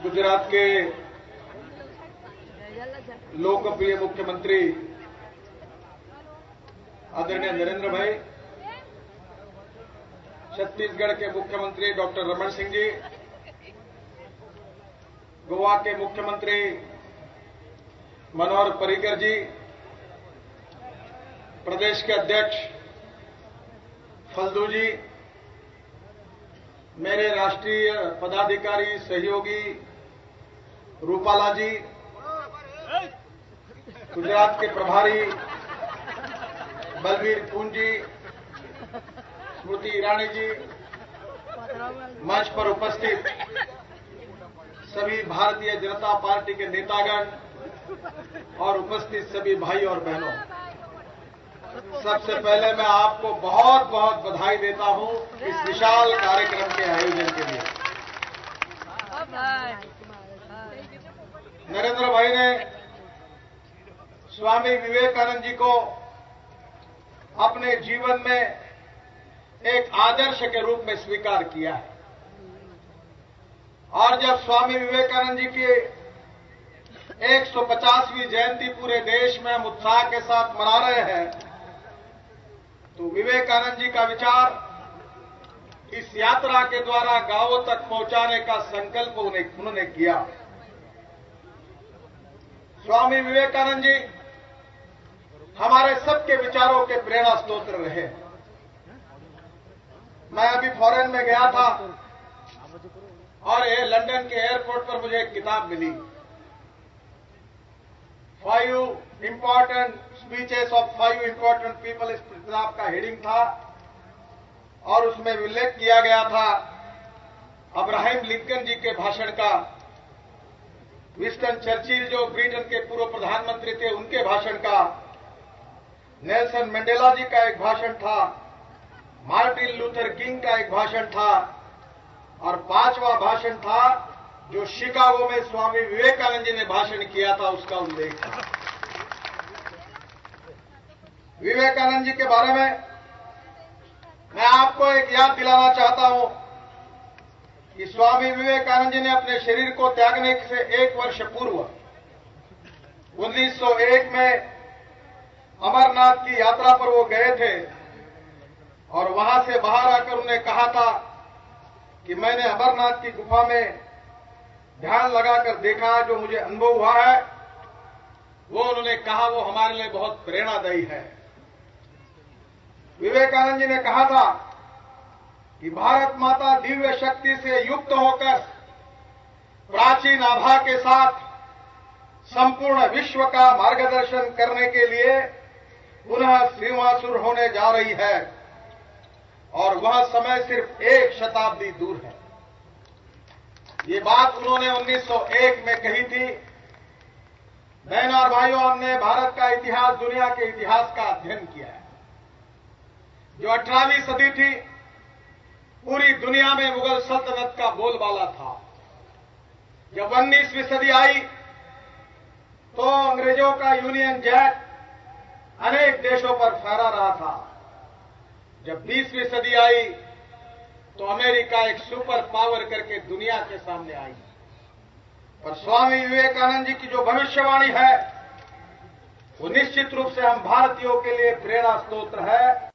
गुजरात के लोकप्रिय मुख्यमंत्री आदरणीय नरेंद्र भाई, छत्तीसगढ़ के मुख्यमंत्री डॉक्टर रमन सिंह जी, गोवा के मुख्यमंत्री मनोहर पर्रिकर जी, प्रदेश के अध्यक्ष फल्दू जी, मेरे राष्ट्रीय पदाधिकारी सहयोगी रूपाला जी, गुजरात के प्रभारी बलबीर पूंज जी, स्मृति ईरानी जी, मंच पर उपस्थित सभी भारतीय जनता पार्टी के नेतागण और उपस्थित सभी भाई और बहनों, सबसे पहले मैं आपको बहुत बहुत बधाई देता हूं इस विशाल कार्यक्रम के आयोजन के लिए। नरेंद्र भाई ने स्वामी विवेकानंद जी को अपने जीवन में एक आदर्श के रूप में स्वीकार किया है और जब स्वामी विवेकानंद जी की 150वीं जयंती पूरे देश में हम उत्साह के साथ मना रहे हैं, तो विवेकानंद जी का विचार इस यात्रा के द्वारा गांवों तक पहुंचाने का संकल्प उन्होंने किया। स्वामी विवेकानंद जी हमारे सबके विचारों के प्रेरणा स्रोत रहे। मैं अभी फॉरेन में गया था और लंदन के एयरपोर्ट पर मुझे एक किताब मिली, 5 important speeches of 5 important people. इस किताब का हेडिंग था और उसमें उल्लेख किया गया था अब्राहम लिंकन जी के भाषण का, विंस्टन चर्चिल जो ब्रिटेन के पूर्व प्रधानमंत्री थे उनके भाषण का, नेल्सन मंडेला जी का एक भाषण था, मार्टिन लूथर किंग का एक भाषण था और 5वां भाषण था जो शिकागो में स्वामी विवेकानंद जी ने भाषण किया था, उसका उल्लेख था। विवेकानंद जी के बारे में मैं आपको एक याद दिलाना चाहता हूं कि स्वामी विवेकानंद जी ने अपने शरीर को त्यागने से 1 वर्ष पूर्व 1901 में अमरनाथ की यात्रा पर वो गए थे और वहां से बाहर आकर उन्होंने कहा था कि मैंने अमरनाथ की गुफा में ध्यान लगाकर देखा, जो मुझे अनुभव हुआ है वो उन्होंने कहा वो हमारे लिए बहुत प्रेरणादायी है। विवेकानंद जी ने कहा था कि भारत माता दिव्य शक्ति से युक्त होकर प्राचीन आभा के साथ संपूर्ण विश्व का मार्गदर्शन करने के लिए पुनः श्रीवासुर होने जा रही है और वह समय सिर्फ 1 शताब्दी दूर है। ये बात उन्होंने 1901 में कही थी। बहनों और भाइयों, हमने भारत का इतिहास, दुनिया के इतिहास का अध्ययन किया है। जो 18वीं सदी थी, पूरी दुनिया में मुगल सल्तनत का बोलबाला था। जब 19वीं सदी आई तो अंग्रेजों का यूनियन जैक अनेक देशों पर फहरा रहा था। जब 20वीं सदी आई तो अमेरिका एक सुपर पावर करके दुनिया के सामने आई। पर स्वामी विवेकानंद जी की जो भविष्यवाणी है वो निश्चित रूप से हम भारतीयों के लिए प्रेरणा स्रोत है।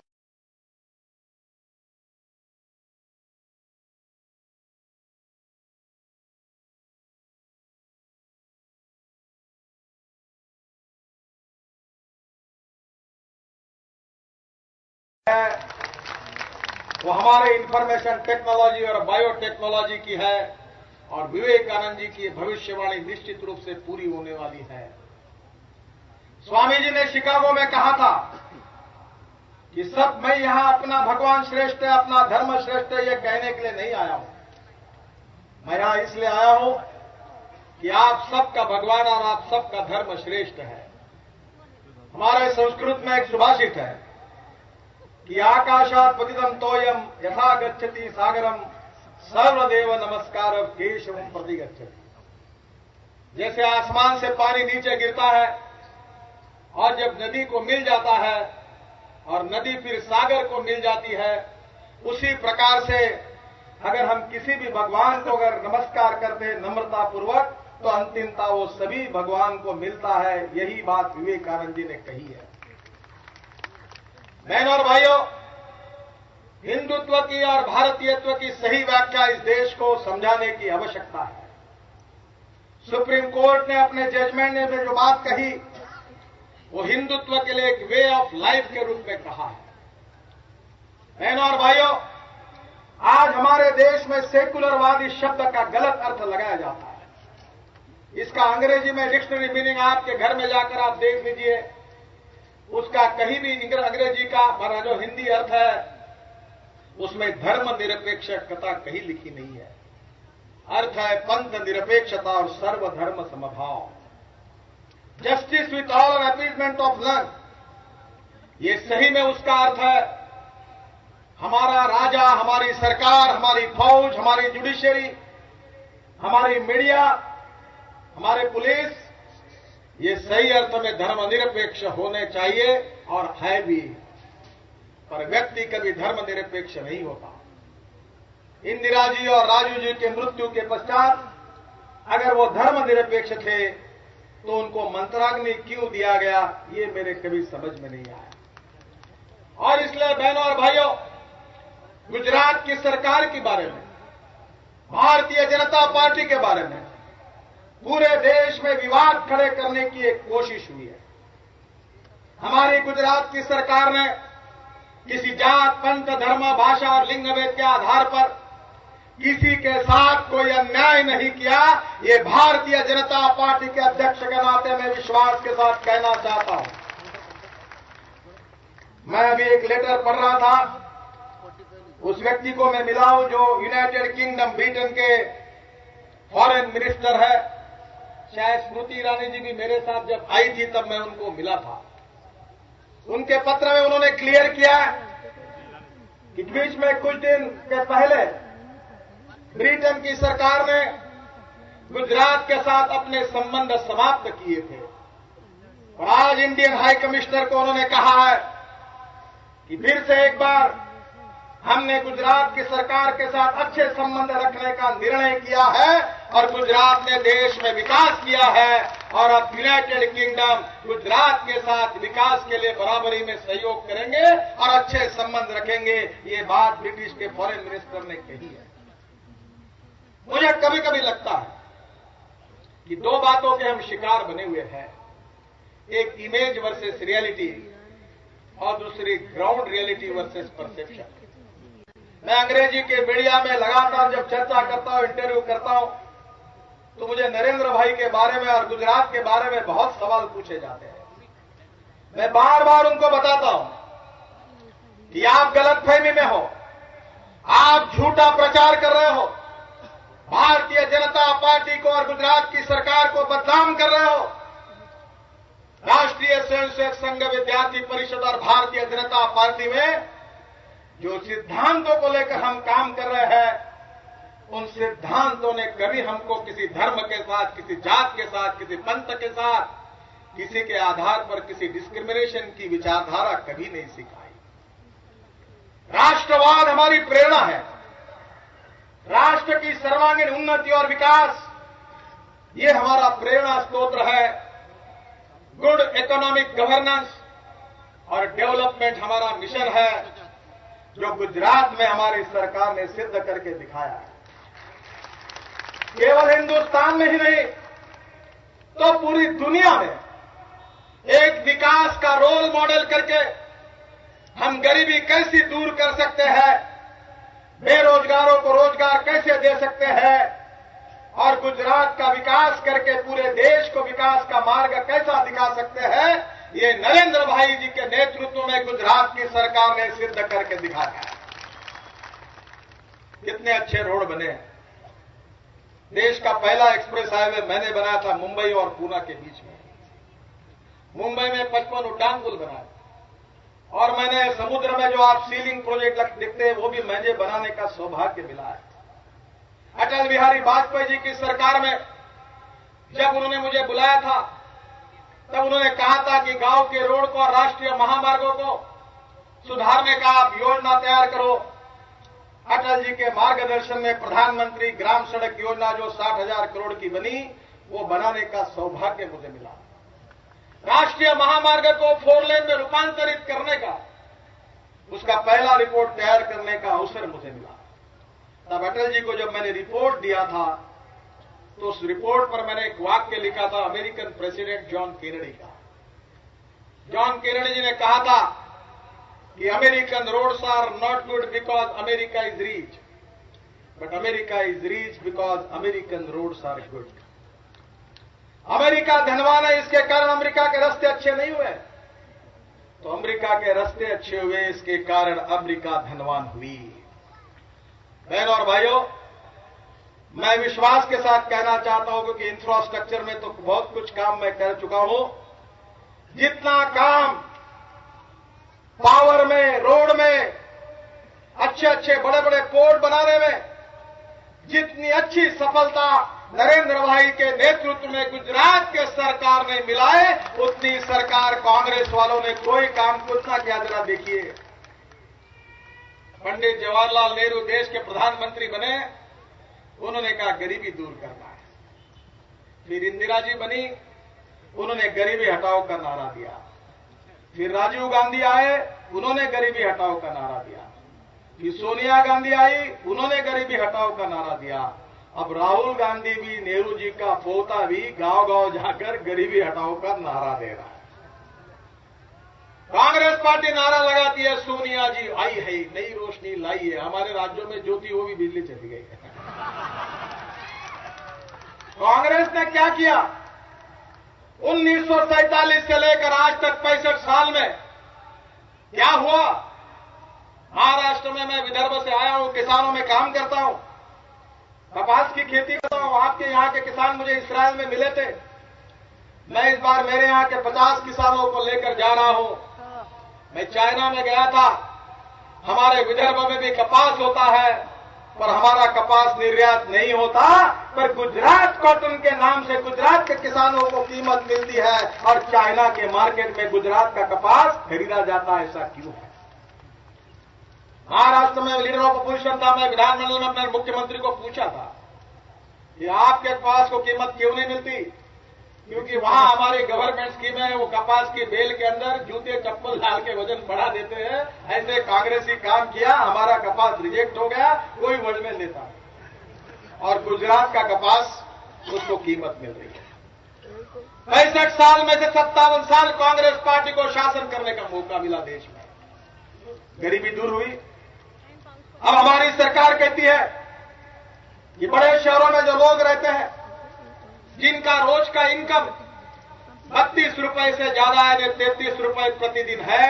वो हमारे इंफॉर्मेशन टेक्नोलॉजी और बायोटेक्नोलॉजी की है और विवेकानंद जी की भविष्यवाणी निश्चित रूप से पूरी होने वाली है। स्वामी जी ने शिकागो में कहा था कि सब मैं यहां अपना भगवान श्रेष्ठ है, अपना धर्म श्रेष्ठ है, ये कहने के लिए नहीं आया हूं। मैं यहां इसलिए आया हूं कि आप सबका भगवान और आप सबका धर्म श्रेष्ठ है। हमारे संस्कृत में एक सुभाषित है कि आकाशात पतितम तोयम यथा गच्छति सागरम सर्वदेव नमस्कार केशवम प्रति गच्छति। जैसे आसमान से पानी नीचे गिरता है और जब नदी को मिल जाता है और नदी फिर सागर को मिल जाती है, उसी प्रकार से अगर हम किसी भी भगवान को अगर नमस्कार करते नम्रता पूर्वक, तो अंतिमता वो सभी भगवान को मिलता है। यही बात विवेकानंद जी ने कही है। बहनों और भाइयों, हिंदुत्व की और भारतीयत्व की सही व्याख्या इस देश को समझाने की आवश्यकता है। सुप्रीम कोर्ट ने अपने जजमेंट में जो बात कही, वो हिंदुत्व के लिए एक वे ऑफ लाइफ के रूप में कहा है। बहनों और भाइयों, आज हमारे देश में सेकुलरवादी शब्द का गलत अर्थ लगाया जाता है। इसका अंग्रेजी में डिक्शनरी मीनिंग आपके घर में जाकर आप देख लीजिए। उसका कहीं भी अंग्रेजी का हमारा जो हिंदी अर्थ है, उसमें धर्म निरपेक्षता कहीं लिखी नहीं है। अर्थ है पंथ निरपेक्षता और सर्वधर्म समभाव, justice with all and appeasement of none. ये सही में उसका अर्थ है हमारा राजा, हमारी सरकार, हमारी फौज, हमारी जुडिशरी, हमारी मीडिया, हमारे पुलिस, ये सही अर्थ में धर्मनिरपेक्ष होने चाहिए और है भी। पर व्यक्ति कभी धर्मनिरपेक्ष नहीं होता। इंदिरा जी और राजू जी के मृत्यु के पश्चात अगर वो धर्मनिरपेक्ष थे तो उनको मंत्राग्नि क्यों दिया गया, ये मेरे कभी समझ में नहीं आया। और इसलिए बहनों और भाइयों, गुजरात की सरकार के बारे में, भारतीय जनता पार्टी के बारे में पूरे देश में विवाद खड़े करने की एक कोशिश हुई है। हमारी गुजरात की सरकार ने किसी जात, पंथ, धर्म, भाषा और लिंग भेद के आधार पर किसी के साथ कोई अन्याय नहीं किया। ये भारतीय जनता पार्टी के अध्यक्ष के नाते मैं विश्वास के साथ कहना चाहता हूं। मैं अभी एक लेटर पढ़ रहा था, उस व्यक्ति को मैं मिला हूं जो यूनाइटेड किंगडम ब्रिटेन के फॉरेन मिनिस्टर है। शायद स्मृति ईरानी जी भी मेरे साथ जब आई थी तब मैं उनको मिला था। उनके पत्र में उन्होंने क्लियर किया कि बीच में कुछ दिन के पहले ब्रिटेन की सरकार ने गुजरात के साथ अपने संबंध समाप्त किए थे और आज इंडियन हाई कमिश्नर को उन्होंने कहा है कि फिर से एक बार हमने गुजरात की सरकार के साथ अच्छे संबंध रखने का निर्णय किया है और गुजरात ने देश में विकास किया है और अब यूनाइटेड किंगडम गुजरात के साथ विकास के लिए बराबरी में सहयोग करेंगे और अच्छे संबंध रखेंगे। ये बात ब्रिटिश के फॉरेन मिनिस्टर ने कही है। मुझे कभी कभी लगता है कि दो बातों के हम शिकार बने हुए हैं, एक इमेज वर्सेस रियलिटी और दूसरी ग्राउंड रियलिटी वर्सेस परसेप्शन। मैं अंग्रेजी के मीडिया में लगातार जब चर्चा करता हूं, इंटरव्यू करता हूं, तो मुझे नरेंद्र भाई के बारे में और गुजरात के बारे में बहुत सवाल पूछे जाते हैं। मैं बार बार उनको बताता हूं कि आप गलतफहमी में हो, आप झूठा प्रचार कर रहे हो, भारतीय जनता पार्टी को और गुजरात की सरकार को बदनाम कर रहे हो। राष्ट्रीय स्वयंसेवक संघ, विद्यार्थी परिषद और भारतीय जनता पार्टी में जो सिद्धांतों को लेकर हम काम कर रहे हैं, उन सिद्धांतों ने कभी हमको किसी धर्म के साथ, किसी जात के साथ, किसी पंथ के साथ, किसी के आधार पर किसी डिस्क्रिमिनेशन की विचारधारा कभी नहीं सिखाई। राष्ट्रवाद हमारी प्रेरणा है। राष्ट्र की सर्वांगीण उन्नति और विकास, ये हमारा प्रेरणा स्रोत है। गुड इकोनॉमिक गवर्नेंस और डेवलपमेंट हमारा मिशन है, जो गुजरात में हमारी सरकार ने सिद्ध करके दिखाया है। केवल हिंदुस्तान में ही नहीं, तो पूरी दुनिया में एक विकास का रोल मॉडल करके हम गरीबी कैसे दूर कर सकते हैं, बेरोजगारों को रोजगार कैसे दे सकते हैं और गुजरात का विकास करके पूरे देश को विकास का मार्ग कैसा दिखा सकते हैं, ये नरेंद्र भाई जी के नेतृत्व में गुजरात की सरकार ने सिद्ध करके दिखाया है। कितने अच्छे रोड बने हैं। देश का पहला एक्सप्रेस हाईवे मैंने बनाया था मुंबई और पूना के बीच में। मुंबई में 55 उड्डान पुल बनाए और मैंने समुद्र में जो आप सीलिंग प्रोजेक्ट दिखते हैं वो भी मुझे बनाने का सौभाग्य मिला है। अटल बिहारी वाजपेयी जी की सरकार में जब उन्होंने मुझे बुलाया था, तब उन्होंने कहा था कि गांव के रोड को और राष्ट्रीय महामार्गों को सुधारने का आप योजना तैयार करो। अटल जी के मार्गदर्शन में प्रधानमंत्री ग्राम सड़क योजना जो 60,000 करोड़ की बनी, वो बनाने का सौभाग्य मुझे मिला। राष्ट्रीय महामार्ग को 4 लेन में रूपांतरित करने का, उसका पहला रिपोर्ट तैयार करने का अवसर मुझे मिला। तब अटल जी को जब मैंने रिपोर्ट दिया था, तो उस रिपोर्ट पर मैंने एक वाक्य लिखा था अमेरिकन प्रेसिडेंट जॉन केनेडी का। जॉन केनेडी जी ने कहा था कि American roads are not good because America is rich, but America is rich because American roads are good. America धनवान है, इसके कारण अमेरिका के रास्ते अच्छे नहीं हुए, तो अमेरिका के रास्ते अच्छे हुए, इसके कारण अमेरिका धनवान हुई। बहनों और भाइयों, मैं विश्वास के साथ कहना चाहता हूं, क्योंकि इंफ्रास्ट्रक्चर में तो बहुत कुछ काम मैं कर चुका हूं। जितना काम पावर में, रोड में, अच्छे अच्छे बड़े बड़े पोर्ट बनाने में जितनी अच्छी सफलता नरेंद्र भाई के नेतृत्व में गुजरात के सरकार ने मिलाए, उतनी सरकार कांग्रेस वालों ने कोई काम कुछ ना किया। जरा देखिए, पंडित जवाहरलाल नेहरू देश के प्रधानमंत्री बने, उन्होंने कहा गरीबी दूर करना है। फिर इंदिरा जी बनी, उन्होंने गरीबी हटाओ का नारा दिया। फिर राजीव गांधी आए, उन्होंने गरीबी हटाओ का नारा दिया। फिर सोनिया गांधी आई, उन्होंने गरीबी हटाओ का नारा दिया। अब राहुल गांधी भी, नेहरू जी का पोता भी गांव गांव जाकर गरीबी हटाओ का नारा दे रहा है। कांग्रेस पार्टी नारा लगाती है सोनिया जी आई है, नई रोशनी लाई है। हमारे राज्यों में ज्योति वो भी बिजली चली गई है। कांग्रेस ने क्या किया? 1947 से लेकर आज तक 65 साल में क्या हुआ? महाराष्ट्र में, मैं विदर्भ से आया हूं, किसानों में काम करता हूं, कपास की खेती करता हूं। आपके यहां के किसान मुझे इस्राएल में मिले थे। मैं इस बार मेरे यहां के 50 किसानों को लेकर जा रहा हूं। मैं चाइना में गया था। हमारे विदर्भ में भी कपास होता है, पर हमारा कपास निर्यात नहीं होता, पर गुजरात कॉटन के नाम से गुजरात के किसानों को कीमत मिलती है और चाइना के मार्केट में गुजरात का कपास खरीदा जाता है। ऐसा क्यों है? महाराष्ट्र में लीडर ऑफ अपोजिशन था। मैं विधानमंडल में अपने मुख्यमंत्री को पूछा था कि आपके कपास को कीमत क्यों नहीं मिलती? क्योंकि वहां हमारी गवर्नमेंट स्कीम है, वो कपास की बेल के अंदर जूते चप्पल डाल के वजन बढ़ा देते हैं। ऐसे कांग्रेसी काम किया, हमारा कपास रिजेक्ट हो गया, कोई वजन नहीं लेता, और गुजरात का कपास उसको कीमत मिल रही है। 65 साल में से 57 साल कांग्रेस पार्टी को शासन करने का मौका मिला देश में, गरीबी दूर हुई। अब हमारी सरकार कहती है कि बड़े शहरों में जो लोग रहते हैं, जिनका रोज का इनकम 32 रुपए से ज्यादा है, 33 रुपए प्रतिदिन है,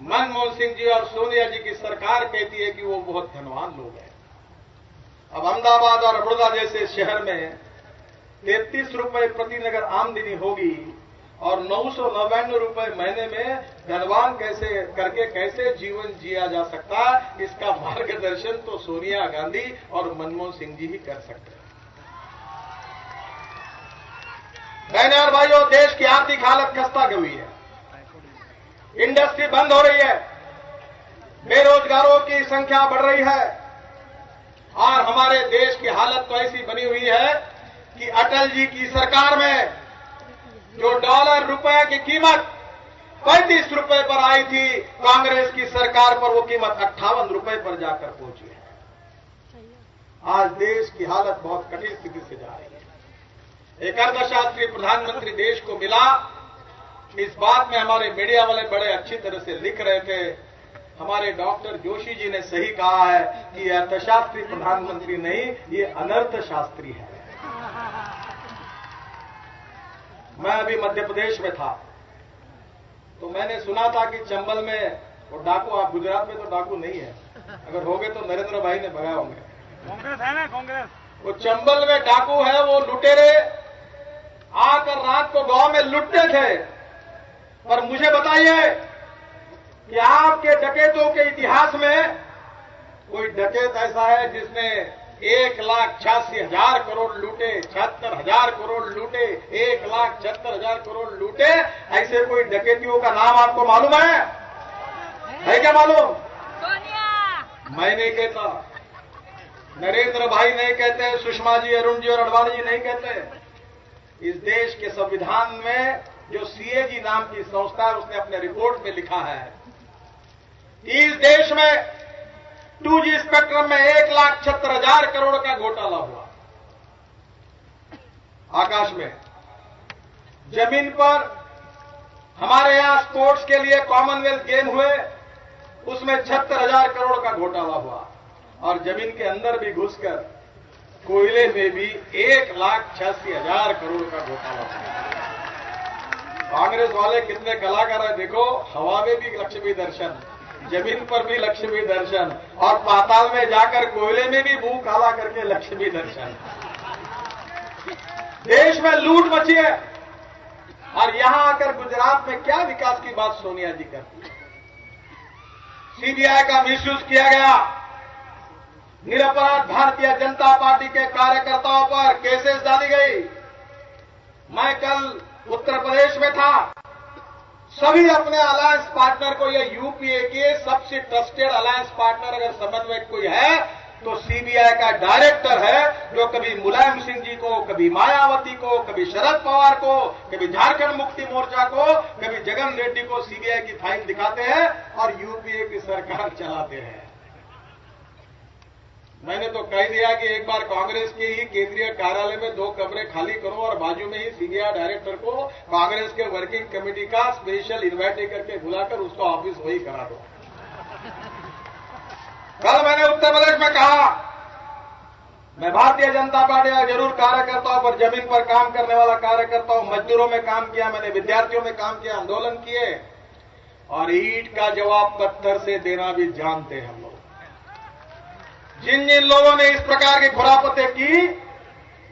मनमोहन सिंह जी और सोनिया जी की सरकार कहती है कि वो बहुत धनवान लोग हैं। अब अहमदाबाद और बड़ौदा जैसे शहर में 33 रुपए प्रतिदिन अगर आमदनी होगी और 999 रुपए महीने में धनवान कैसे करके कैसे जीवन जिया जा सकता, इसका मार्गदर्शन तो सोनिया गांधी और मनमोहन सिंह जी ही कर सकते हैं। बहनों और भाइयों, देश की आर्थिक हालत खस्ता हुई है, इंडस्ट्री बंद हो रही है, बेरोजगारों की संख्या बढ़ रही है, और हमारे देश की हालत तो ऐसी बनी हुई है कि अटल जी की सरकार में जो डॉलर रुपए की कीमत 35 रुपए पर आई थी, कांग्रेस की सरकार पर वो कीमत 58 रुपए पर जाकर पहुंची है। आज देश की हालत बहुत कठिन स्थिति से जा रही है। एक अर्थशास्त्री प्रधानमंत्री देश को मिला, इस बात में हमारे मीडिया वाले बड़े अच्छी तरह से लिख रहे थे। हमारे डॉक्टर जोशी जी ने सही कहा है कि यह अर्थशास्त्री प्रधानमंत्री नहीं, ये अनर्थशास्त्री है। मैं अभी मध्य प्रदेश में था, तो मैंने सुना था कि चंबल में वो डाकू, आप गुजरात में तो डाकू नहीं है, अगर होंगे तो नरेंद्र भाई ने भगाए होंगे। कांग्रेस है ना, कांग्रेस। वो चंबल में डाकू है, वो लुटेरे आकर रात को गांव में लुटते थे। पर मुझे बताइए कि आपके डकैतों के इतिहास में कोई डकैत ऐसा है जिसने 1,86,000 करोड़ लूटे, 76,000 करोड़ लूटे, 1,76,000 करोड़ लूटे? ऐसे कोई डकैतियों का नाम आपको मालूम है क्या? मालूम? मैं नहीं कहता, नरेंद्र भाई नहीं कहते, सुषमा जी, अरुण जी और अडवाणी जी नहीं कहते। इस देश के संविधान में जो सीएजी नाम की संस्था है उसने अपने रिपोर्ट में लिखा है कि इस देश में 2G स्पेक्ट्रम में 1,76,000 करोड़ का घोटाला हुआ। आकाश में, जमीन पर हमारे यहां स्पोर्ट्स के लिए कॉमनवेल्थ गेम हुए, उसमें 76,000 करोड़ का घोटाला हुआ। और जमीन के अंदर भी घुसकर कोयले में भी 1,86,000 करोड़ का घोटाला हुआ। कांग्रेस वाले कितने कलाकार है देखो, हवा में भी लक्ष्मी दर्शन, जमीन पर भी लक्ष्मी दर्शन, और पाताल में जाकर कोयले में भी मुंह काला करके लक्ष्मी दर्शन। देश में लूट मची है, और यहां आकर गुजरात में क्या विकास की बात सोनिया जी करती है। सीबीआई का मिसयूज किया गया, निरपराध भारतीय जनता पार्टी के कार्यकर्ताओं पर केसेस डाली गई। मैं कल उत्तर प्रदेश में था, सभी अपने अलायंस पार्टनर को, ये यूपीए के सबसे ट्रस्टेड अलायंस पार्टनर अगर समन्वय कोई है तो सीबीआई का डायरेक्टर है, जो कभी मुलायम सिंह जी को, कभी मायावती को, कभी शरद पवार को, कभी झारखंड मुक्ति मोर्चा को, कभी जगन रेड्डी को सीबीआई की फाइल दिखाते हैं और यूपीए की सरकार चलाते हैं। मैंने तो कह दिया कि एक बार कांग्रेस के ही केंद्रीय कार्यालय में 2 कमरे खाली करो और बाजू में ही सीबीआई डायरेक्टर को कांग्रेस के वर्किंग कमेटी का स्पेशल इन्वाइट करके बुलाकर उसको ऑफिस वही करा दो। कल मैंने उत्तर प्रदेश में कहा, मैं भारतीय जनता पार्टी का जरूर कार्यकर्ता हूं, पर जमीन पर काम करने वाला कार्यकर्ता हूं। मजदूरों में काम किया, मैंने विद्यार्थियों में काम किया, आंदोलन किए, और ईंट का जवाब पत्थर से देना भी जानते हैं हम लोग। जिन जिन लोगों ने इस प्रकार की खुरापतें की,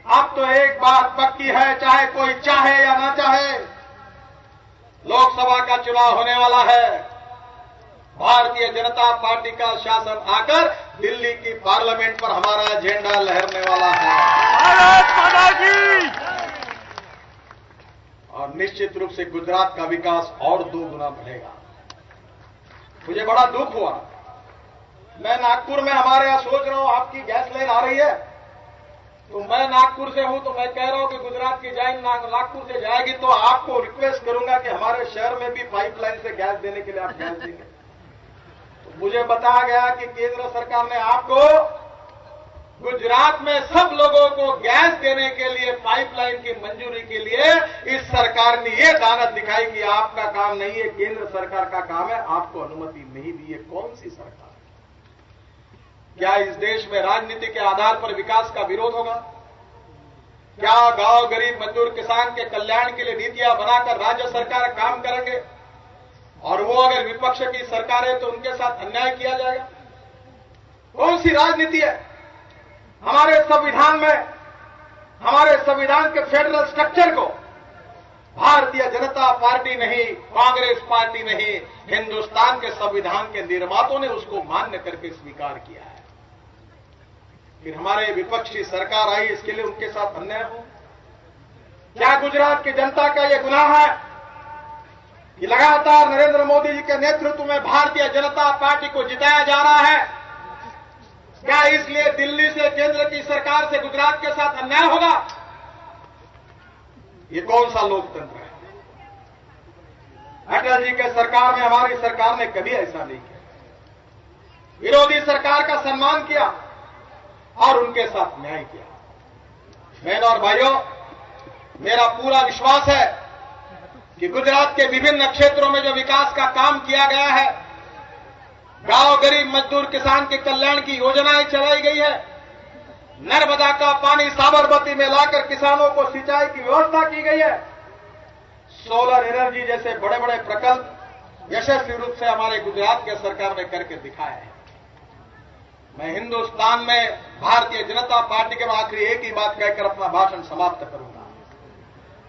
अब तो एक बात पक्की है, चाहे कोई चाहे या ना चाहे, लोकसभा का चुनाव होने वाला है। भारतीय जनता पार्टी का शासन आकर दिल्ली की पार्लियामेंट पर हमारा झंडा लहरने वाला है। भारत माता की। और निश्चित रूप से गुजरात का विकास और 2 गुना बढ़ेगा। मुझे बड़ा दुख हुआ, मैं नागपुर में हमारे यहां सोच रहा हूं, आपकी गैस लाइन आ रही है, तो मैं नागपुर से हूं, तो मैं कह रहा हूं कि गुजरात की लाइन नागपुर से जाएगी, तो आपको रिक्वेस्ट करूंगा कि हमारे शहर में भी पाइपलाइन से गैस देने के लिए आप गैस देंगे। तो मुझे बताया गया कि केंद्र सरकार ने आपको गुजरात में सब लोगों को गैस देने के लिए पाइपलाइन की मंजूरी के लिए इस सरकार ने यह दानत दिखाई कि आपका काम नहीं है, केंद्र सरकार का काम है, आपको अनुमति नहीं दी है। कौन सी सरकार? क्या इस देश में राजनीति के आधार पर विकास का विरोध होगा? क्या गांव, गरीब, मजदूर, किसान के कल्याण के लिए नीतियां बनाकर राज्य सरकार काम करेंगे, और वो अगर विपक्ष की सरकार है तो उनके साथ अन्याय किया जाएगा? कौन सी राजनीति है? हमारे संविधान में, हमारे संविधान के फेडरल स्ट्रक्चर को भारतीय जनता पार्टी नहीं, कांग्रेस पार्टी नहीं, हिंदुस्तान के संविधान के निर्माताओं ने उसको मान्य करके स्वीकार किया है। फिर हमारे विपक्ष की सरकार आई, इसके लिए उनके साथ अन्याय हो? क्या गुजरात की जनता का यह गुनाह है कि लगातार नरेंद्र मोदी जी के नेतृत्व में भारतीय जनता पार्टी को जिताया जा रहा है? क्या इसलिए दिल्ली से, केंद्र की सरकार से गुजरात के साथ अन्याय होगा? ये कौन सा लोकतंत्र है? अटल जी के सरकार में हमारी सरकार ने कभी ऐसा नहीं किया। विरोधी सरकार का सम्मान किया और उनके साथ न्याय किया। बहनों और भाइयों, मेरा पूरा विश्वास है कि गुजरात के विभिन्न क्षेत्रों में जो विकास का काम किया गया है, गांव, गरीब, मजदूर, किसान के कल्याण की योजनाएं चलाई गई है, नर्मदा का पानी साबरमती में लाकर किसानों को सिंचाई की व्यवस्था की गई है, सोलर एनर्जी जैसे बड़े बड़े प्रकल्प यशस्वी रूप से हमारे गुजरात के सरकार ने करके दिखाया है। मैं हिंदुस्तान में भारतीय जनता पार्टी के आखिरी एक ही बात कहकर अपना भाषण समाप्त करूंगा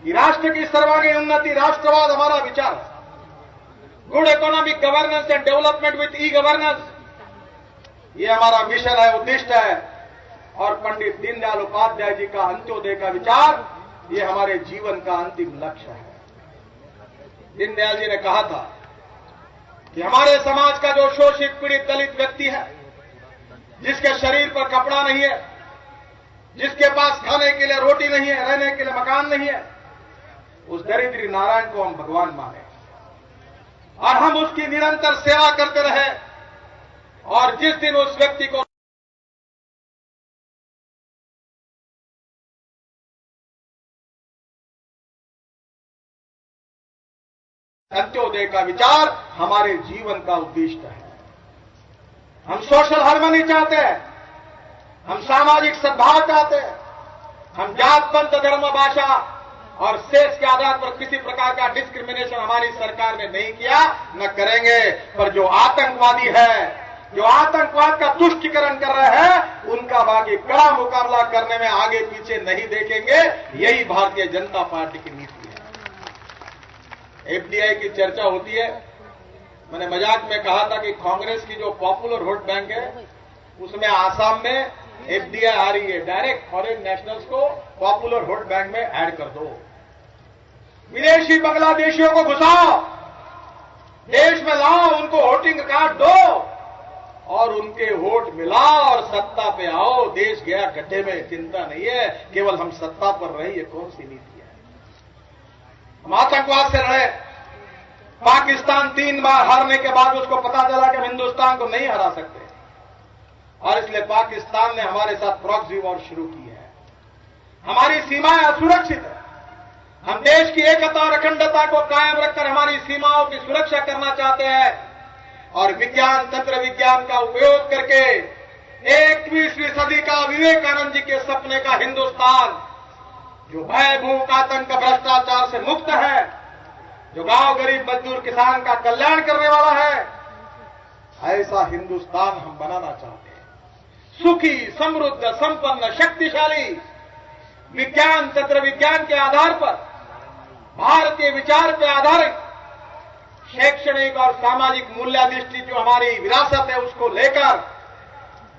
कि राष्ट्र की सर्वांगीण उन्नति, राष्ट्रवाद हमारा विचार है। Good economic governance and development with e governance, ये हमारा मिशन है, उद्दिष्ट है। और पंडित दीनदयाल उपाध्याय जी का अंत्योदय का विचार, ये हमारे जीवन का अंतिम लक्ष्य है। दीनदयाल जी ने कहा था कि हमारे समाज का जो शोषित, पीड़ित, दलित व्यक्ति है, जिसके शरीर पर कपड़ा नहीं है, जिसके पास खाने के लिए रोटी नहीं है, रहने के लिए मकान नहीं है, उस दरिद्री नारायण को हम भगवान माने और हम उसकी निरंतर सेवा करते रहे। और जिस दिन उस व्यक्ति को अंत्योदय का विचार हमारे जीवन का उद्देश्य है। हम सोशल हार्मनी चाहते हैं, हम सामाजिक सद्भाव चाहते हैं, हम जात पंथ धर्म भाषा और सेक्स के आधार पर किसी प्रकार का डिस्क्रिमिनेशन हमारी सरकार ने नहीं किया, न करेंगे। पर जो आतंकवादी है, जो आतंकवाद का तुष्टीकरण कर रहे हैं, उनका बाकी कड़ा मुकाबला करने में आगे पीछे नहीं देखेंगे। यही भारतीय जनता पार्टी की नीति है। एफडीआई की चर्चा होती है। मैंने मजाक में कहा था कि कांग्रेस की जो पॉपुलर वोट बैंक है, उसमें आसाम में एफडीआई आ रही है। डायरेक्ट फॉरेन नेशनल्स को पॉपुलर वोट बैंक में ऐड कर दो, विदेशी बांग्लादेशियों को घुसाओ, देश में लाओ, उनको वोटिंग कार्ड दो और उनके वोट मिलाओ और सत्ता पे आओ। देश गया गड्ढे में, चिंता नहीं है, केवल हम सत्ता पर रहे। ये कौन सी नीति है? हम आतंकवाद से लड़े। पाकिस्तान 3 बार हारने के बाद उसको पता चला कि हम हिंदुस्तान को नहीं हरा सकते और इसलिए पाकिस्तान ने हमारे साथ प्रॉक्सी वॉर शुरू की है। हमारी सीमाएं असुरक्षित है। हम देश की एकता और अखंडता को कायम रखकर हमारी सीमाओं की सुरक्षा करना चाहते हैं और विज्ञान, तंत्र विज्ञान का उपयोग करके 21वीं सदी का विवेकानंद जी के सपने का हिंदुस्तान, जो भय, भूख, आतंक, भ्रष्टाचार से मुक्त है, जो गांव गरीब मजदूर किसान का कल्याण करने वाला है, ऐसा हिंदुस्तान हम बनाना चाहते हैं। सुखी, समृद्ध, संपन्न, शक्तिशाली, विज्ञान, तंत्र विज्ञान के आधार पर, भारतीय विचार पर आधारित शैक्षणिक और सामाजिक मूल्याधिष्ठित जो हमारी विरासत है, उसको लेकर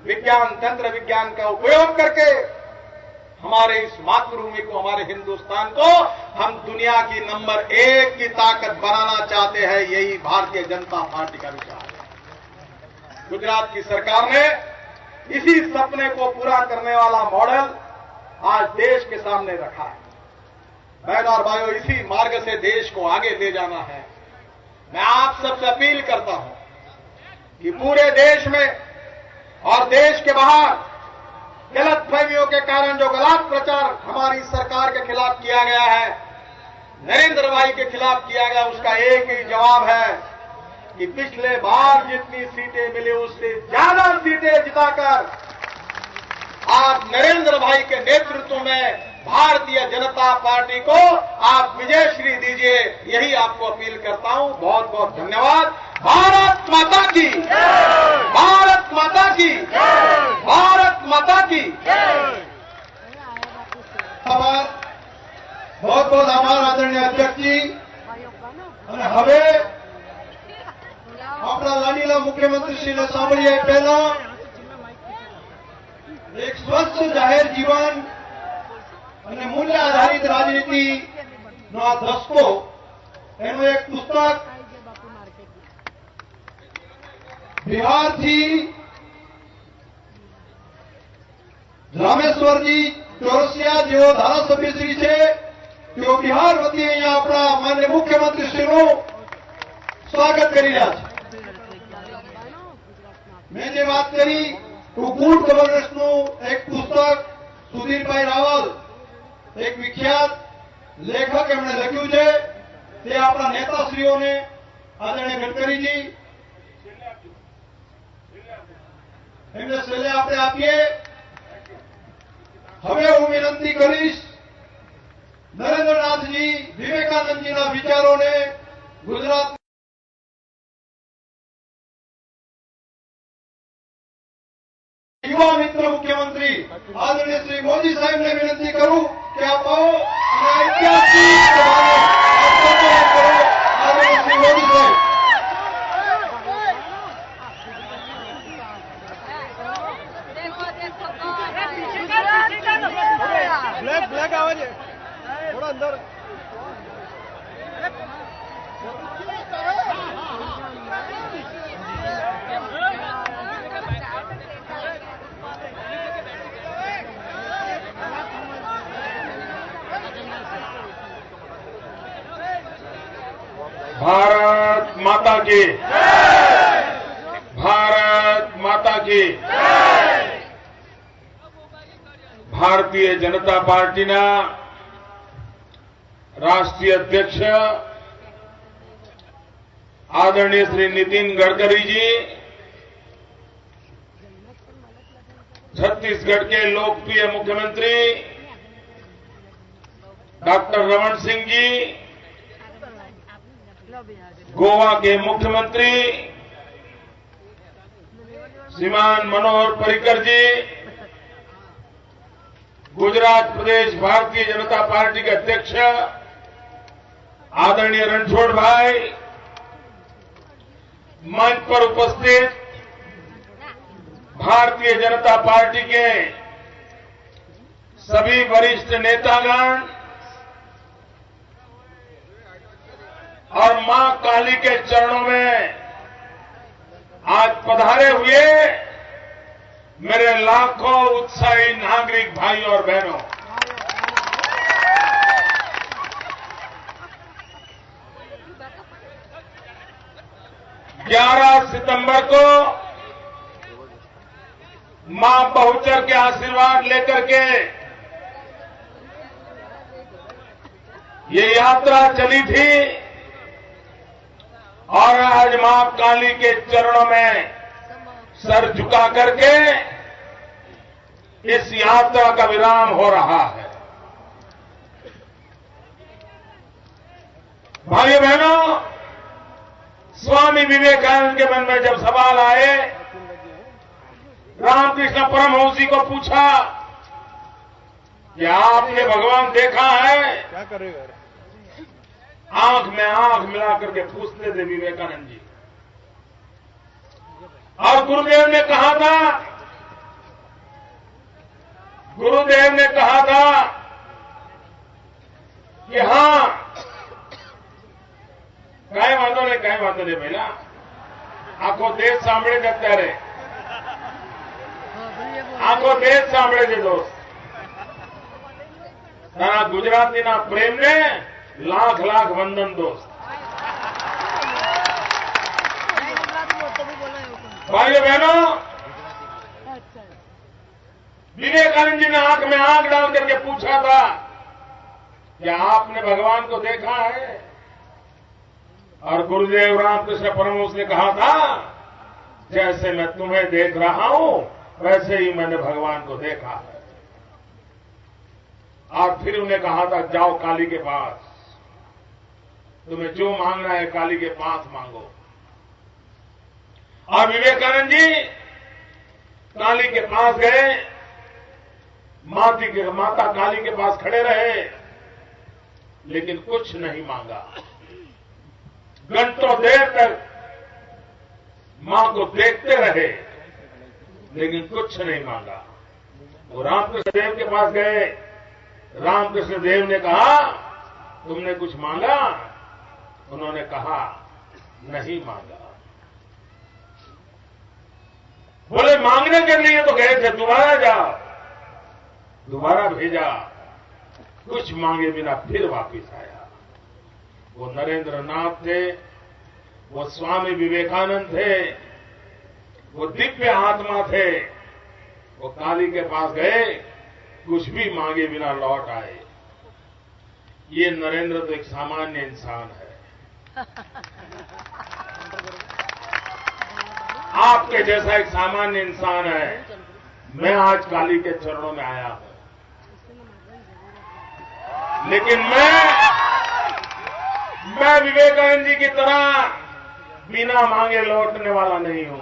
विज्ञान, तंत्र विज्ञान का उपयोग करके हमारे इस मातृभूमि को, हमारे हिंदुस्तान को हम दुनिया की नंबर 1 की ताकत बनाना चाहते हैं। यही भारतीय जनता पार्टी का विचार है। गुजरात की सरकार ने इसी सपने को पूरा करने वाला मॉडल आज देश के सामने रखा है। बहनों और भाइयों, इसी मार्ग से देश को आगे ले जाना है। मैं आप सबसे अपील करता हूं कि पूरे देश में और देश के बाहर गलतफहमियों के कारण जो गलत प्रचार हमारी सरकार के खिलाफ किया गया है, नरेंद्र भाई के खिलाफ किया गया, उसका एक ही जवाब है कि पिछले बार जितनी सीटें मिली उससे ज्यादा सीटें जिताकर आप नरेंद्र भाई के नेतृत्व में भारतीय जनता पार्टी को आप विजयश्री दीजिए। यही आपको अपील करता हूं। बहुत बहुत धन्यवाद। भारत माता की, भारत माता की, भारत माता की। बहुत बहुत आभार आदरणीय अध्यक्षजी। અને હવે આપણા લાડીલા મુખ્યમંત્રીશ્રીને સાંભળીએ પહેલા એક સ્વચ્છ જાહેર જીવન અને મૂલ્ય આધારિત રાજનીતિનો આ દસકો, એનું એક પુસ્તક બિહારથી રામેશ્વરજી ચોરસિયા જેઓ ધારાસભ્યશ્રી છે, તેઓ બિહાર વતી અહીંયા આપણા માનનીય મુખ્યમંત્રીશ્રીનું સ્વાગત કરી રહ્યા છે। મેં જે વાત કરી ગુડ ગવર્નન્સનું એક પુસ્તક સુધીરભાઈ રાવલ, એક વિખ્યાત લેખક, એમણે લખ્યું છે। તે આપણા નેતાશ્રીઓને આદરણીય ગડકરીજી એમને છેલ્લે આપણે આપીએ। હવે હું વિનંતી કરીશ નરેન્દ્રનાથજી વિવેકાનંદજીના વિચારોને ગુજરાત युवा मित्र मुख्यमंत्री आदरणीय श्री मोदी साहब ने विनती करूं कि आप आओ અને ऐतिहासिक सभाને संबोधित करो। आदरणीय श्री मोदी साहब। ब्लैक आवाज है, थोड़ा अंदर। भारत माता की, भारत माता की। भारतीय जनता पार्टीના राष्ट्रीय अध्यक्ष आदरणीय श्री नितिन गडकरी जी, छत्तीसगढ़ के लोकप्रिय मुख्यमंत्री डॉक्टर रमन सिंह जी, गोवा के मुख्यमंत्री श्रीमान मनोहर पर्रिकर जी, गुजरात प्रदेश भारतीय जनता पार्टी के अध्यक्ष आदरणीय रणछोड़ भाई, मंच पर उपस्थित भारतीय जनता पार्टी के सभी वरिष्ठ नेतागण और मां काली के चरणों में आज पधारे हुए मेरे लाखों उत्साही नागरिक भाई और बहनों, 11 सितंबर को मां बहुचर के आशीर्वाद लेकर के ये यात्रा चली थी और आज मां काली के चरणों में सर झुका करके इस यात्रा का विराम हो रहा है। भाइयों बहनों, स्वामी विवेकानंद के मन में जब सवाल आए, रामकृष्ण परमहंस जी को पूछा कि आपने भगवान देखा है? क्या करेगा? आंख में आंख मिला करके पूछते थे विवेकानंद जी। और गुरुदेव ने कहा था कि हां, कई वांधो नहीं भैया, आखो देश सांभळे છે અત્યારે, આખો દેશ સાંભળે છે દોસ્ત। તારા ગુજરાતીના પ્રેમને લાખ લાખ વંદન દોસ્ત। भाइयों बहनों, विवेकानंद जी ने आंख में आंख डाल करके पूछा था क्या आपने भगवान को देखा है? और गुरुदेव रामकृष्ण परमहंस ने कहा था जैसे मैं तुम्हें देख रहा हूं वैसे ही मैंने भगवान को देखा है। और फिर उन्हें कहा था जाओ काली के पास, तुम्हें जो मांगना है काली के पास मांगो। और विवेकानंद जी काली के पास गए, माता काली के पास खड़े रहे, लेकिन कुछ नहीं मांगा। घंटों देर तक मां को देखते रहे, लेकिन कुछ नहीं मांगा। वो रामकृष्ण देव के पास गए, रामकृष्ण देव ने कहा तुमने कुछ मांगा? उन्होंने कहा नहीं मांगा। बोले मांगने के लिए तो गए थे, दोबारा जाओ। दोबारा भेजा, कुछ मांगे बिना फिर वापस आया। वो नरेंद्र नाथ थे, वो स्वामी विवेकानंद थे, वो दिव्य आत्मा थे। वो काली के पास गए, कुछ भी मांगे बिना लौट आए। ये नरेंद्र तो एक सामान्य इंसान है, आपके जैसा एक सामान्य इंसान है। मैं आज काली के चरणों में आया हूं, लेकिन मैं विवेकानंद जी की तरह बिना मांगे लौटने वाला नहीं हूं।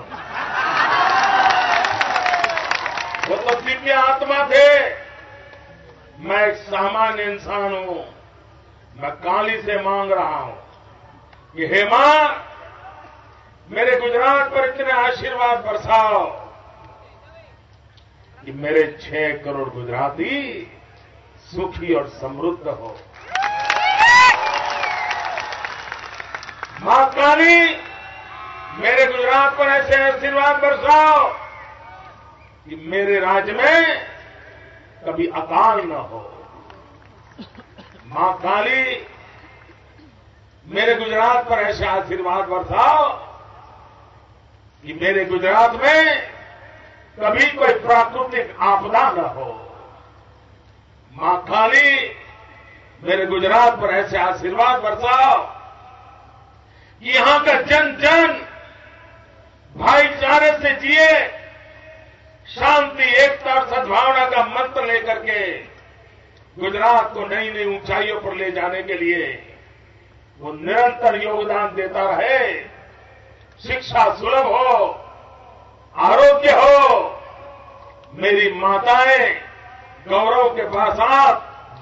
वो तो दिव्य आत्मा थे, मैं एक सामान्य इंसान हूं। मैं काली से मांग रहा हूं कि हे मां, मेरे गुजरात पर इतने आशीर्वाद बरसाओ कि मेरे 6 करोड़ गुजराती सुखी और समृद्ध हो। मां काली, मेरे गुजरात पर ऐसे आशीर्वाद बरसाओ कि मेरे राज्य में कभी अकाल न हो। मां काली, मेरे गुजरात पर ऐसे आशीर्वाद बरसाओ कि मेरे गुजरात में कभी कोई प्राकृतिक आपदा न हो। मां काली मेरे गुजरात पर ऐसे आशीर्वाद बरसाओ कि यहां का जन जन भाईचारे से जिए, शांति एकता और सद्भावना का मंत्र लेकर के गुजरात को नई नई ऊंचाइयों पर ले जाने के लिए वो निरंतर योगदान देता रहे। शिक्षा सुलभ हो, आरोग्य हो, मेरी माताएं गौरव के साथ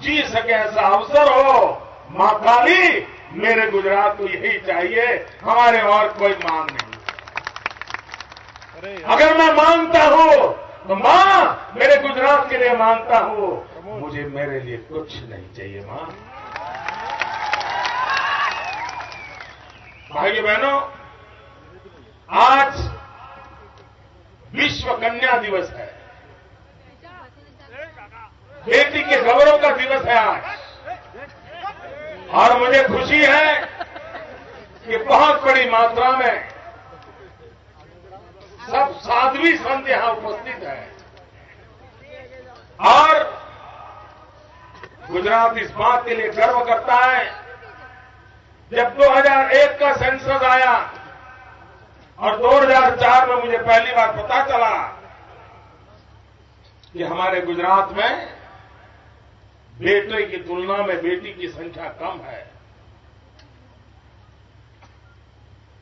जी सके ऐसा अवसर हो। मां काली मेरे गुजरात को यही चाहिए, हमारे और कोई मांग नहीं। अगर मैं मांगता हूं तो मां मेरे गुजरात के लिए मांगता हूं, मुझे मेरे लिए कुछ नहीं चाहिए। मां, भाइयों बहनों, आज विश्व कन्या दिवस है, बेटी के गौरव का दिवस है आज। और मुझे खुशी है कि बहुत बड़ी मात्रा में सब साध्वी संत यहां उपस्थित है और गुजरात इस बात के लिए गर्व करता है। जब 2001 का सेंसस आया और 2004 में मुझे पहली बार पता चला कि हमारे गुजरात में बेटे की तुलना में बेटी की संख्या कम है,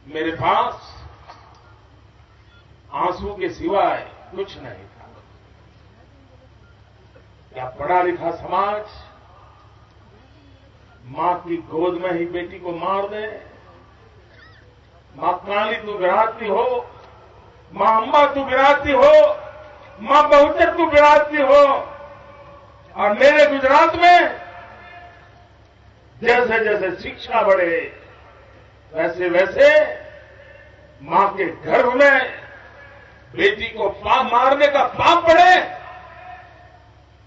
मेरे पास आंसू के सिवाय कुछ नहीं था। क्या पढ़ा लिखा समाज मां की गोद में ही बेटी को मार दे? मां काली तू विराजती हो, मां अंबा तू विराजती हो, मां बहुचर तू विराजती हो। और मेरे गुजरात में जैसे जैसे शिक्षा बढ़े वैसे वैसे मां के गर्भ में बेटी को मारने का पाप बढ़े,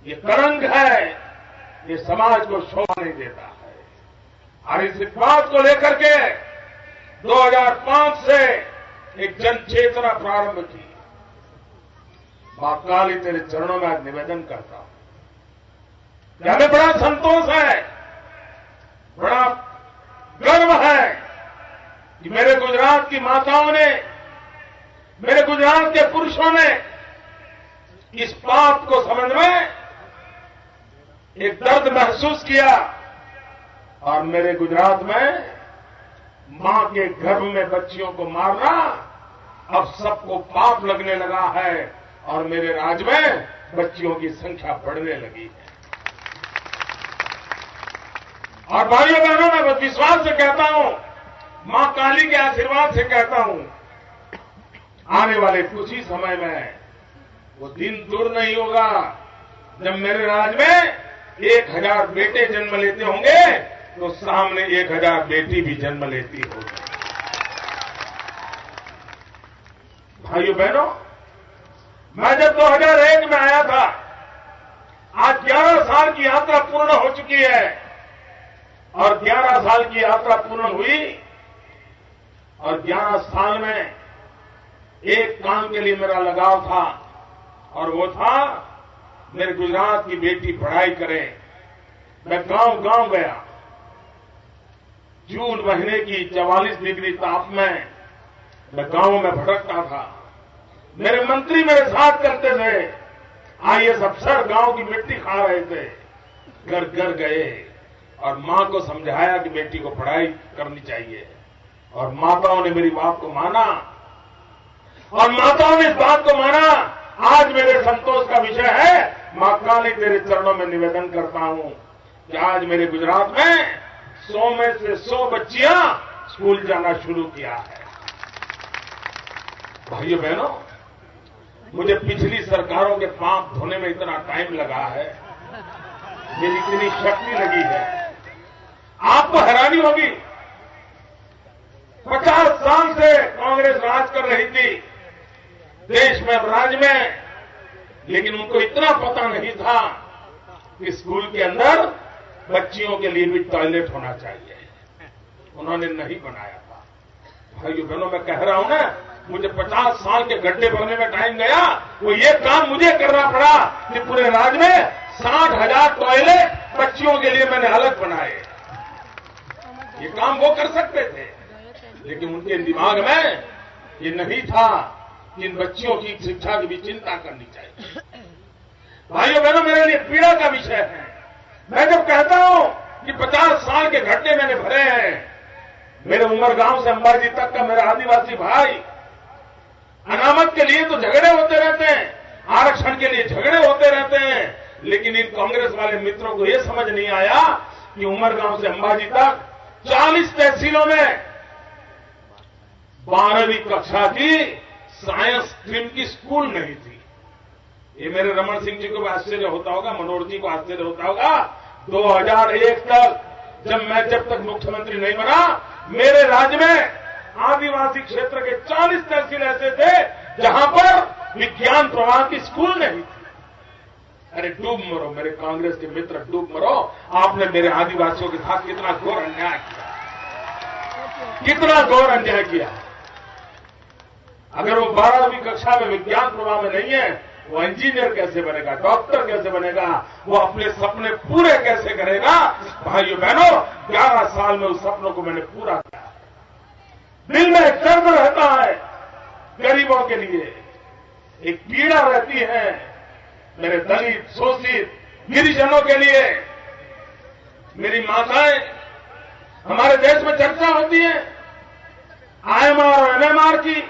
ये कलंक है, ये समाज को शोभा नहीं देता है। और इस बात को लेकर के 2005 से एक जन चेतना प्रारंभ की। मां काली तेरे चरणों में आज निवेदन करता हूं, हमें बड़ा संतोष है, बड़ा गर्व है कि मेरे गुजरात की माताओं ने, मेरे गुजरात के पुरुषों ने इस बात को समझ में एक दर्द महसूस किया और मेरे गुजरात में मां के गर्भ में बच्चियों को मारना अब सबको पाप लगने लगा है और मेरे राज्य में बच्चियों की संख्या बढ़ने लगी है। और भाइयों बहनों, मैं विश्वास से कहता हूं, मां काली के आशीर्वाद से कहता हूं, आने वाले कुछ ही समय में वो दिन दूर नहीं होगा जब मेरे राज्य में 1000 बेटे जन्म लेते होंगे तो सामने 1000 बेटी भी जन्म लेती होगी। भाइयों बहनों, मैं जब 2001 में आया था, आज 11 साल की यात्रा पूर्ण हो चुकी है और 11 साल की यात्रा पूर्ण हुई और 11 साल में एक काम के लिए मेरा लगाव था और वो था मेरे गुजरात की बेटी पढ़ाई करे। मैं गांव गांव गया, जून महीने की 44 डिग्री ताप में मैं गांवों में भटकता था। मेरे मंत्री मेरे साथ करते थे, आईएएस अफसर गांव की मिट्टी खा रहे थे, घर घर गए और मां को समझाया कि बेटी को पढ़ाई करनी चाहिए और माताओं ने मेरी बात को माना और माताओं ने इस बात को माना। आज मेरे संतोष का विषय है, मां काली तेरे चरणों में निवेदन करता हूं कि आज मेरे गुजरात में 100 में से 100 बच्चियां स्कूल जाना शुरू किया है। भाइयों बहनों, मुझे पिछली सरकारों के पाप धोने में इतना टाइम लगा है, मेरी इतनी शक्ति लगी है, आपको हैरानी होगी। 50 साल से कांग्रेस राज कर रही थी देश में, राज्य में, लेकिन उनको इतना पता नहीं था कि स्कूल के अंदर बच्चियों के लिए भी टॉयलेट होना चाहिए। उन्होंने नहीं बनाया था। भाइयों बहनों, मैं कह रहा हूं ना, मुझे 50 साल के गड्ढे भरने में टाइम गया, वो ये काम मुझे करना पड़ा कि पूरे राज्य में 60,000 टॉयलेट बच्चियों के लिए मैंने अलग बनाए। ये काम वो कर सकते थे, लेकिन उनके दिमाग में ये नहीं था कि इन बच्चियों की शिक्षा की भी चिंता करनी चाहिए। भाइयों बहनों, मेरे लिए पीड़ा का विषय है। मैं जब कहता हूं कि 50 साल के गड्ढे मैंने भरे हैं, मेरे उमरगांव से अंबाजी तक का मेरा आदिवासी भाई, अनामत के लिए तो झगड़े होते रहते हैं, आरक्षण के लिए झगड़े होते रहते हैं, लेकिन इन कांग्रेस वाले मित्रों को यह समझ नहीं आया कि उमरगांव से अंबाजी तक 40 तहसीलों में 12वीं कक्षा की साइंस स्ट्रीम की स्कूल नहीं थी। ये मेरे रमन सिंह जी को भी आश्चर्य होता होगा, मनोहर जी को आश्चर्य होता होगा। 2001 तक जब तक मुख्यमंत्री नहीं बना, मेरे राज्य में आदिवासी क्षेत्र के 40 तहसील ऐसे थे जहां पर विज्ञान प्रवाह की स्कूल नहीं थी। अरे डूब मरो मेरे कांग्रेस के मित्र, डूब मरो। आपने मेरे आदिवासियों के साथ कितना घोर अन्याय किया, कितना घोर अन्याय किया। अगर वो 12वीं कक्षा में विज्ञान प्रवाह में नहीं है, वो इंजीनियर कैसे बनेगा, डॉक्टर कैसे बनेगा, वो अपने सपने पूरे कैसे करेगा? भाइयों बहनों, 11 साल में उस सपनों को मैंने पूरा किया। दिल में एक दर्द रहता है गरीबों के लिए, एक पीड़ा रहती है मेरे दलित, शोषित, गिरिजनों के लिए। मेरी माताएं, हमारे देश में चर्चा होती है आईएमआर और एमएमआर की,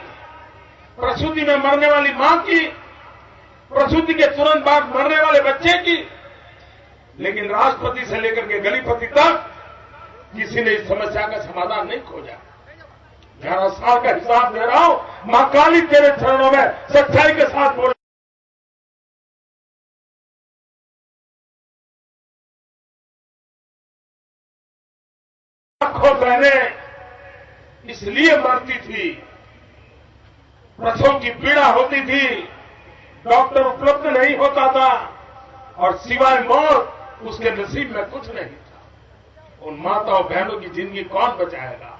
प्रसूति में मरने वाली मां की, प्रसूति के तुरंत बाद मरने वाले बच्चे की, लेकिन राष्ट्रपति से लेकर के गलीपति तक किसी ने इस समस्या का समाधान नहीं खोजा। 11 साल का हिसाब दे रहा हूं, मां काली तेरे चरणों में सच्चाई के साथ बोल। लाखों बहनें इसलिए मरती थी, प्रसव की पीड़ा होती थी, डॉक्टर उपलब्ध नहीं होता था, और सिवाय मौत उसके नसीब में कुछ नहीं था। उन माताओं बहनों की जिंदगी कौन बचाएगा?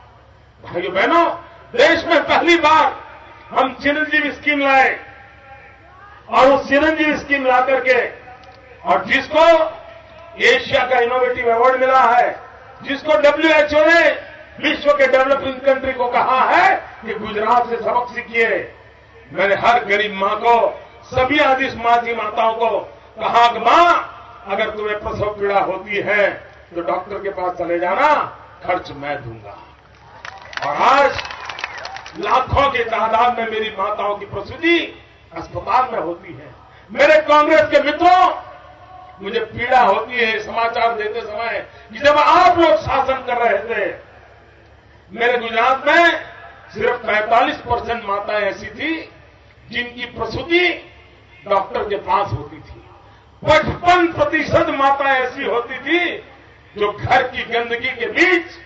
भाइयों बहनों, देश में पहली बार हम चिरंजीवी स्कीम लाए, और उस चिरंजीवी स्कीम ला करके, और जिसको एशिया का इनोवेटिव अवार्ड मिला है, जिसको WHO ने विश्व के डेवलपिंग कंट्री को कहा है कि गुजरात से सबक सीखिए। मैंने हर गरीब मां को, सभी आदिवासी माताओं को कहा कि मां, अगर तुम्हें प्रसव पीड़ा होती है तो डॉक्टर के पास चले जाना, खर्च मैं दूंगा। और आज लाखों की तादाद में मेरी माताओं की प्रसूति अस्पताल में होती है। मेरे कांग्रेस के मित्रों, मुझे पीड़ा होती है समाचार देते समय कि जब आप लोग शासन कर रहे थे, मेरे गुजरात में सिर्फ 45% माताएं ऐसी थी जिनकी प्रसूति डॉक्टर के पास होती थी। 55% माताएं ऐसी होती थी जो घर की गंदगी के बीच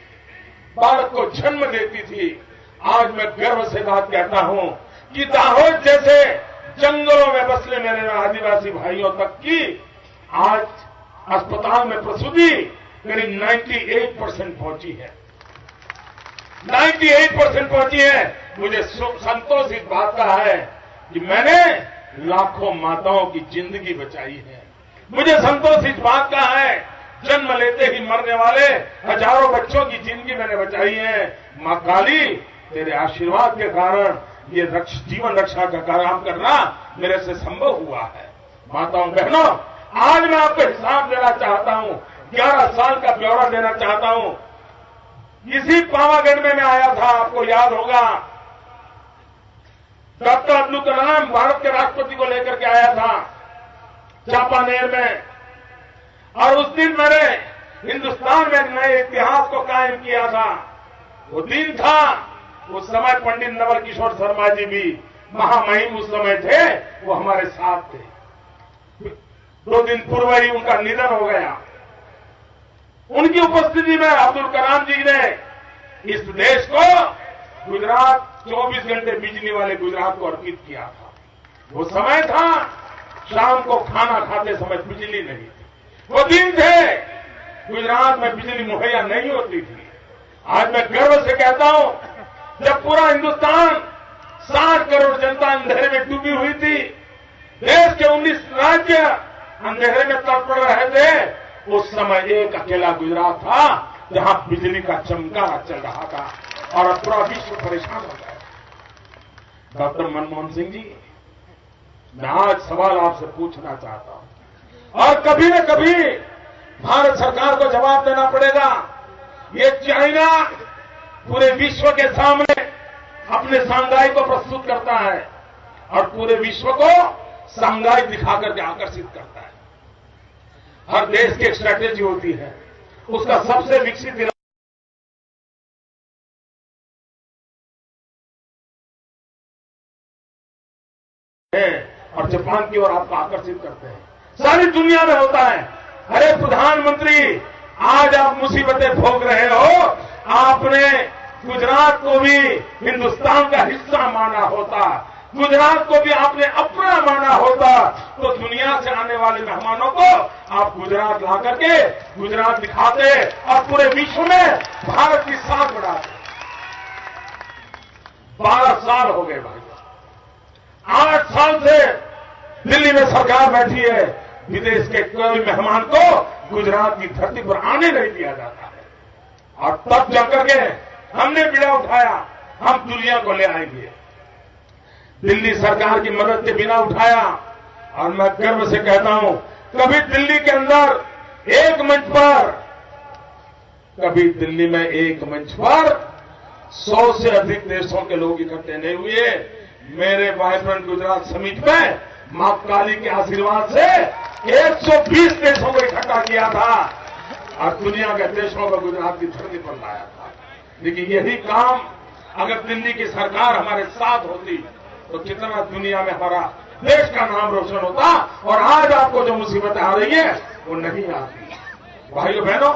बालक को जन्म देती थी। आज मैं गर्व से बात कहता हूं कि दाहोद जैसे जंगलों में बसले मेरे आदिवासी भाइयों तक की आज अस्पताल में प्रसूति करीब 98% पहुंची है। 98% पहुंची है। मुझे संतोष इस बात का है कि मैंने लाखों माताओं की जिंदगी बचाई है। मुझे संतोष इस बात का है, जन्म लेते ही मरने वाले हजारों बच्चों की जिंदगी मैंने बचाई है। मां काली, तेरे आशीर्वाद के कारण ये जीवन रक्षा का काम करना मेरे से संभव हुआ है। माताओं बहनों, आज मैं आपको हिसाब देना चाहता हूं, 11 साल का ब्यौरा देना चाहता हूं। इसी पावागढ़ में मैं आया था, आपको याद होगा, डॉक्टर अब्दुल कलाम भारत के राष्ट्रपति को लेकर के आया था चांपानेर में, और उस दिन मैंने हिंदुस्तान में एक नए इतिहास को कायम किया था। वो दिन था, उस समय पंडित नवल किशोर शर्मा जी भी महामहिम उस समय थे, वो हमारे साथ थे। 2 दिन पूर्व ही उनका निधन हो गया। उनकी उपस्थिति में अब्दुल कलाम जी ने इस देश को गुजरात 24 घंटे बिजली वाले गुजरात को अर्पित किया था। वो समय था, शाम को खाना खाते समय बिजली नहीं थी। वो दिन थे, गुजरात में बिजली मुहैया नहीं होती थी। आज मैं गर्व से कहता हूं, जब पूरा हिंदुस्तान 60 करोड़ जनता अंधेरे में डूबी हुई थी, देश के 19 राज्य अंधेरे में तड़पड़ रहे थे, उस समय एक अकेला गुजरात था जहां बिजली का चमकारा चल रहा था और अब पूरा विश्व परेशान हो गया। डॉक्टर मनमोहन सिंह जी, मैं आज सवाल आपसे पूछना चाहता हूं और कभी न कभी भारत सरकार को जवाब देना पड़ेगा। ये चाइना पूरे विश्व के सामने अपने शंघाई को प्रस्तुत करता है और पूरे विश्व को शंघाई दिखा करके आकर्षित करता है। हर देश की एक स्ट्रैटेजी होती है, उसका सबसे विकसित इलाका है और जापान की ओर आपको आकर्षित करते हैं। सारी दुनिया में होता है। अरे प्रधानमंत्री, आज आप मुसीबतें भोग रहे हो, आपने गुजरात को भी हिंदुस्तान का हिस्सा माना होता, गुजरात को भी आपने अपना माना होता, तो दुनिया से आने वाले मेहमानों को आप गुजरात ला करके गुजरात दिखाते और पूरे विश्व में भारत की साख बढ़ाते। 12 साल हो गए भाई, 8 साल से दिल्ली में सरकार बैठी है, विदेश के कोई मेहमान को गुजरात की धरती पर आने नहीं दिया जाता है। और तब जाकर के हमने बीड़ा उठाया, हम दुनिया को ले आएंगे। दिल्ली सरकार की मदद के बिना उठाया और मैं गर्व से कहता हूं, कभी दिल्ली के अंदर एक मंच पर, कभी दिल्ली में एक मंच पर 100 से अधिक देशों के लोग इकट्ठे नहीं हुए। मेरे वाइब्रेंट गुजरात समिट में मां काली के आशीर्वाद से 120 देशों को इकट्ठा किया था और दुनिया के देशों को गुजरात की धरती पर लाया था। लेकिन यही काम अगर दिल्ली की सरकार हमारे साथ होती तो कितना दुनिया में हमारा देश का नाम रोशन होता। और आज आपको जो मुसीबतें आ रही है वो नहीं आती। भाइयों बहनों,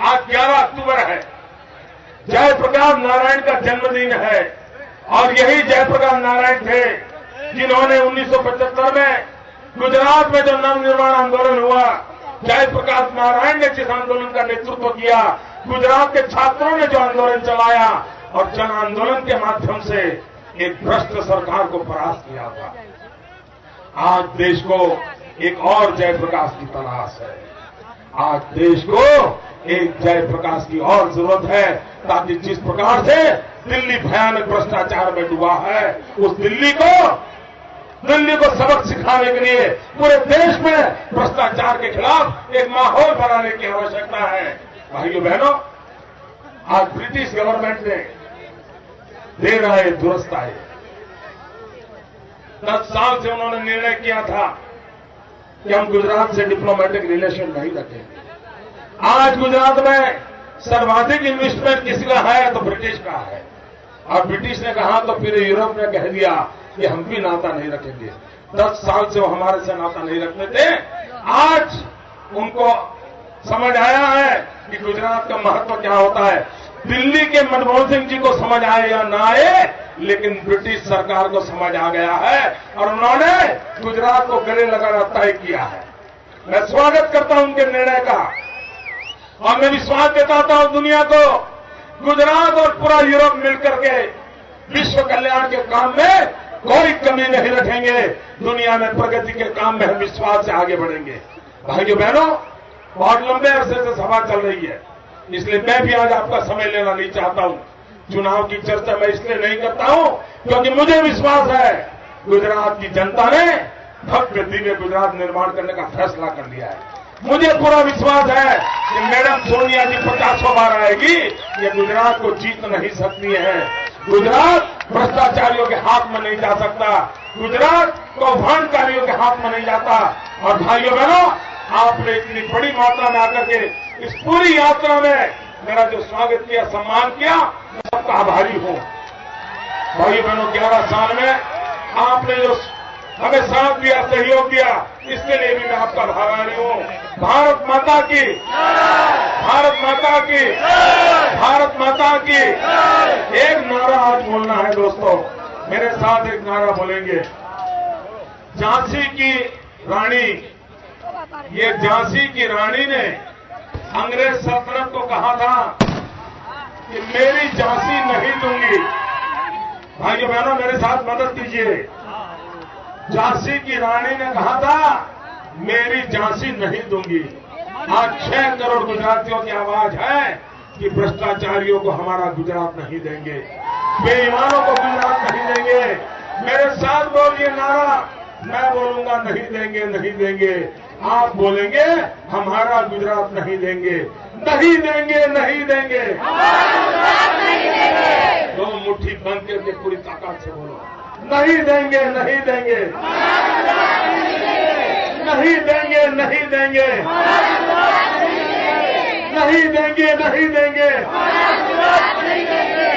आज 11 अक्टूबर है, जयप्रकाश नारायण का जन्मदिन है और यही जयप्रकाश नारायण थे जिन्होंने 1975 में गुजरात में जो नवनिर्माण आंदोलन हुआ, जयप्रकाश नारायण ने जिस आंदोलन का नेतृत्व किया, गुजरात के छात्रों ने जो आंदोलन चलाया और जन आंदोलन के माध्यम से एक भ्रष्ट सरकार को परास्त किया था। आज देश को एक और जयप्रकाश की तलाश है। आज देश को एक जयप्रकाश की और जरूरत है, ताकि जिस प्रकार से दिल्ली भयानक भ्रष्टाचार में डूबा है, उस दिल्ली को सबक सिखाने के लिए पूरे देश में भ्रष्टाचार के खिलाफ एक माहौल बनाने की आवश्यकता है। भाइयों बहनों, आज ब्रिटिश गवर्नमेंट ने देर आए दुरुस्त आए, 10 साल से उन्होंने निर्णय किया था कि हम गुजरात से डिप्लोमेटिक रिलेशन नहीं रखेंगे। आज गुजरात में सर्वाधिक इन्वेस्टमेंट किसी का है तो ब्रिटिश का है और ब्रिटिश ने कहा तो फिर यूरोप ने कह दिया कि हम भी नाता नहीं रखेंगे। 10 साल से वो हमारे से नाता नहीं रखते थे। आज उनको समझ आया है कि गुजरात का महत्व क्या होता है। दिल्ली के मनमोहन सिंह जी को समझ आए या ना आए, लेकिन ब्रिटिश सरकार को समझ आ गया है और उन्होंने गुजरात को गले लगाना तय किया है। मैं स्वागत करता हूं उनके निर्णय का और मैं विश्वास दिलाता हूं दुनिया को, गुजरात और पूरा यूरोप मिलकर के विश्व कल्याण के काम में कोई कमी नहीं रखेंगे। दुनिया में प्रगति के काम में हम विश्वास से आगे बढ़ेंगे। भाइयों बहनों, बहुत लंबे अरसे से सभा चल रही है, इसलिए मैं भी आज आपका समय लेना नहीं चाहता हूं। चुनाव की चर्चा मैं इसलिए नहीं करता हूं क्योंकि मुझे विश्वास है गुजरात की जनता ने भव्य दिव्य गुजरात निर्माण करने का फैसला कर लिया है। मुझे पूरा विश्वास है कि मैडम सोनिया जी 50 बार आएगी, ये गुजरात को जीत नहीं सकती है। गुजरात भ्रष्टाचारियों के हाथ में नहीं जा सकता, गुजरात कौभांडकारियों के हाथ में नहीं जाता। और भाइयों बहनों, आपने इतनी बड़ी मात्रा में आकर के इस पूरी यात्रा में मेरा जो स्वागत किया, सम्मान किया, मैं सबका आभारी हूं। भाइयों बहनों, 11 साल में आपने जो हमें साथ दिया, सहयोग दिया, इसके लिए भी मैं आपका आभारी हूं। भारत माता की, भारत माता की, भारत माता की। एक नारा आज बोलना है दोस्तों, मेरे साथ एक नारा बोलेंगे। झांसी की रानी, ये झांसी की रानी ने अंग्रेज सल्तनत को कहा था कि मेरी झांसी नहीं दूंगी। भाइयों बहनों, मेरे साथ मदद कीजिए। झांसी की रानी ने कहा था मेरी झांसी नहीं दूंगी। आज 6 करोड़ गुजरातियों की आवाज है कि भ्रष्टाचारियों को हमारा गुजरात नहीं देंगे, बेईमानों को गुजरात नहीं देंगे। मेरे साथ बोलिए नारा, मैं बोलूंगा नहीं देंगे, नहीं देंगे। आप बोलेंगे हमारा गुजरात नहीं देंगे, नहीं देंगे, नहीं देंगे। दो मुट्ठी बंद करके पूरी ताकत से बोलो, नहीं देंगे, नहीं देंगे, नहीं देंगे, नहीं देंगे, नहीं देंगे, नहीं देंगे।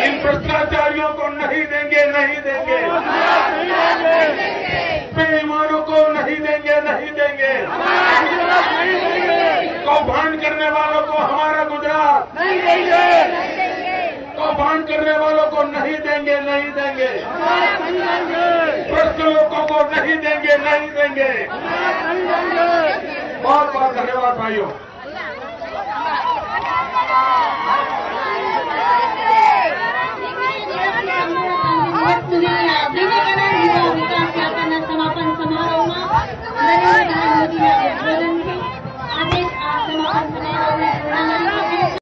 इन भ्रष्टाचारियों को नहीं देंगे, नहीं देंगे। बेईमानों को नहीं देंगे, नहीं देंगे। कौभांड करने वालों को हमारा गुजरात नहीं देंगे। कौभांड करने वालों को नहीं देंगे, नहीं देंगे। भ्रष्ट लोगों को नहीं देंगे, नहीं देंगे। बहुत बहुत धन्यवाद भाइयों। Let's